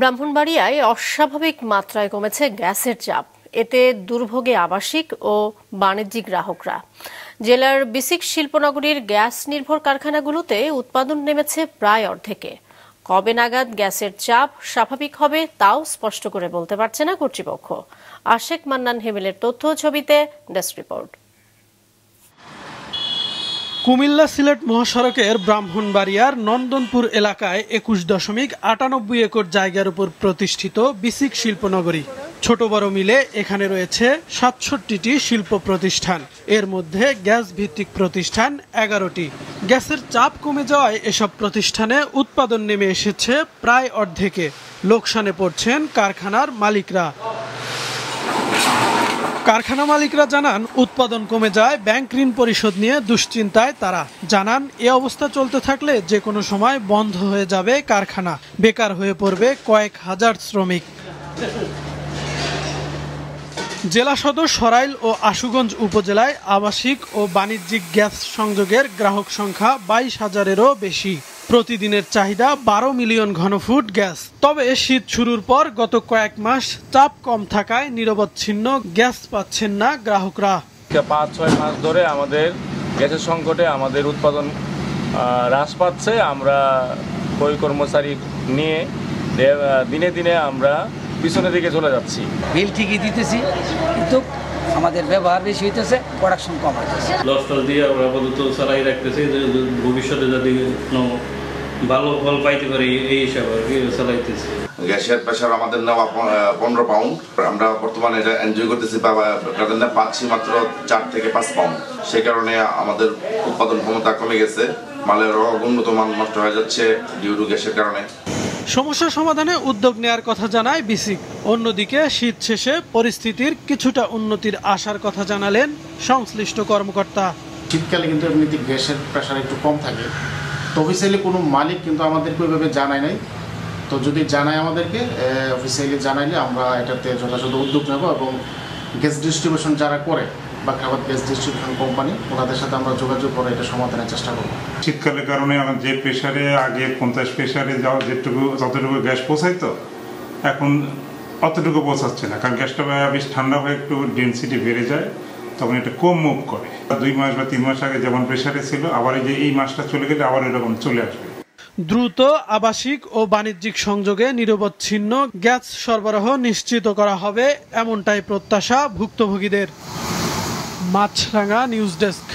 ব্রাহ্মণবাড়িয়ায় অস্বাভাবিক মাত্রায় কমেছে গ্যাসের চাপ। এতে দুর্ভোগে আবাসিক ও বাণিজ্যিক গ্রাহকরা। জেলার বিসিক শিল্পনগরীর গ্যাস নির্ভর কারখানাগুলোতে উৎপাদন নেমেছে প্রায় অর্ধেকে। কবে নাগাদ গ্যাসের চাপ স্বাভাবিক হবে তাও স্পষ্ট করে বলতে পারছে না কর্তৃপক্ষ। আশেক মান্নান হেমেলের তথ্য ছবিতে ডেস্ক রিপোর্ট। কুমিল্লা সিলেট মহাসড়কের ব্রাহ্মণবাড়িয়ার নন্দনপুর এলাকায় ২১.৯৮ একর জায়গার উপর প্রতিষ্ঠিত বিসিক শিল্পনগরী। ছোট বড় মিলে এখানে রয়েছে ৬৭টি শিল্প প্রতিষ্ঠান। এর মধ্যে গ্যাস ভিত্তিক প্রতিষ্ঠান ১১টি। গ্যাসের চাপ কমে যাওয়ায় এসব প্রতিষ্ঠানে উৎপাদন নেমে এসেছে প্রায় অর্ধেকে। লোকসানে পড়ছেন কারখানার মালিকরা। কারখানা মালিকরা জানান, উৎপাদন কমে যায় ব্যাংক ঋণ পরিশোধ নিয়ে দুশ্চিন্তায় তারা। জানান, এ অবস্থা চলতে থাকলে যে কোনো সময় বন্ধ হয়ে যাবে কারখানা, বেকার হয়ে পড়বে কয়েক হাজার শ্রমিক। জেলা সদর সরাইল ও আশুগঞ্জ উপজেলায় আবাসিক ও বাণিজ্যিক গ্যাস সংযোগের গ্রাহক সংখ্যা ২২,০০০-এরও বেশি। প্রতিদিনের চাহিদা ১২ মিলিয়ন ঘনফুট গ্যাস। তবে শীত শুরুর পর গত কয়েক মাস চাপ কম থাকায় নিরবচ্ছিন্ন গ্যাস পাচ্ছেন না গ্রাহকরা। ৫-৬ মাস ধরে আমাদের গ্যাসের সংকটে আমাদের উৎপাদন হ্রাস পাচ্ছে। আমরা কর্মচারী নিয়ে দিনে দিনে আমরা পিছনের দিকে চলে যাচ্ছি। বিল ঠিকই দিতেছি, কিন্তু আমাদের ব্যবহার বেশি হইতেছে, প্রোডাকশন কম হইতেছে। লস দিয়ে আমরা আপাতত চালাই রাখতেছি, ভবিষ্যতে যদি ভালো ফল পাইতে পারি এই হিসাবে আর কি চালাইতেছি। গ্যাসের প্রেশার আমাদের নেওয়া 15 পাউন্ড। আমরা বর্তমানে এটা এনজয় করতেছি, পাচ্ছি মাত্র 4 থেকে 5 পাউন্ড। সেই কারণে আমাদের উৎপাদন ক্ষমতা কমে গেছে, মালের গুণগত মান নষ্ট হয়ে যাচ্ছে ডিউ টু গ্যাসের কারণে। সমস্যা সমাধানে উদ্যোগ নেয়ার কথা জানায় বিসিক। অন্যদিকে শীত শেষে পরিস্থিতির কিছুটা উন্নতির আশার কথা জানালেন সংশ্লিষ্ট কর্মকর্তা। শীতকালে কিন্তু এমনিতে গ্যাসের প্রেশার একটু কম থাকে। তো অফিসিয়ালি কোনো মালিক কিন্তু আমাদেরকে ওইভাবে জানায় নাই। তো যদি জানায় আমাদেরকে, অফিসিয়ালি জানাইলে আমরা এটাতে যথাযথ উদ্যোগ নেব এবং গ্যাস ডিস্ট্রিবিউশন যারা করে বা খাবার গ্যাস ডিস্ট্রিবিউশন কোম্পানি, ওনাদের সাথে আমরা যোগাযোগ করে এটা সমাধানের চেষ্টা করব। শীতকালের কারণে আমার যে প্রেশারে আগে 50 প্রেশারে যাওয়া যতটুকু গ্যাস পৌঁছাইতো, এখন অতটুকু পৌঁছাচ্ছে না, কারণ গ্যাসটা বেশ ঠান্ডা হয়ে একটু ডেনসিটি বেড়ে যায়, তখন এটা কম মুভ করে। 2 মাস বা 3 মাস আগে যেমন প্রেশারে ছিল, আবার এই মাসটা চলে গেলে আবার এরকম চলে আসবে। দ্রুত আবাসিক ও বাণিজ্যিক সংযোগে নিরবচ্ছিন্ন গ্যাস সরবরাহ নিশ্চিত করা হবে, এমনটাই প্রত্যাশা ভুক্তভোগীদের। মাছরাঙা নিউজ ডেস্ক।